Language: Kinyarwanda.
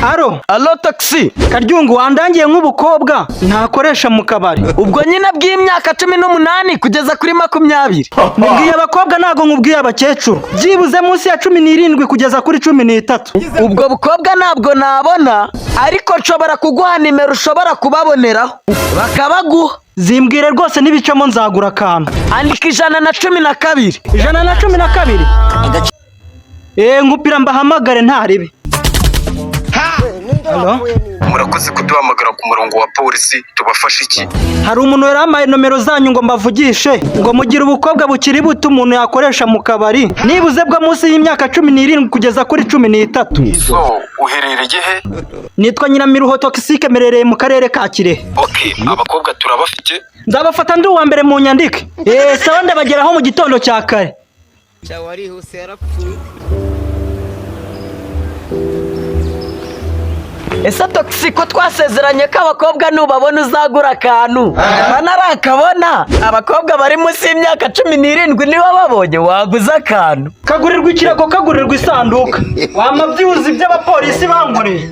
Alo taxi. Karyungu wandangiye nk'ubukobwa ntakoresha mu kabari. Ubwo nyine bw'imyaka 18 kugeza kuri 20. Mubwiye abakobwa ntago nkubwiye abakecuru. Byibuze munsi ya 17 kugeza kuri 13. Ubwo bukobwa ntabwo nabona, ariko nshobora kuguha nimero ushobora kubaboneraho bakabaguha. Zimbwire rwose n'ibicamo nzagura akantu. Andika 112. 112? Nkupira mbahamagare ntaribe. Halo? Murakoze kuduhamagara ku murongo wa polisi, tubafasha iki? Hari umuntu yarampaye nomero zanyu ngo mbavugishe, ngo mugire ubukobwa bukiri buto umuntu yakoresha mu kabari. Nibuze bwa munsi y'imyaka 17 kugeza kuri 13. So, uherereye he? Nitwa Nyiramiruho Toxique, merereye mu karere ka Kirehe. Okay, abakobwa turabafite? Nzabafata ndi uwa mbere mu nyandike. Sawa ndabageraho mu gitondo cya kare. Chawari husera pfu. Ese Toxique ko twasezeranye ko abakobwa nubabona uzagura akantu. Banarakabona abakobwa bari munsi y'imyaka 17 niba babonye waguza akantu. Kagurirwa ikirago, kagurirwa isanduka. Wamabyibuzi by'abapolisi bankoreye.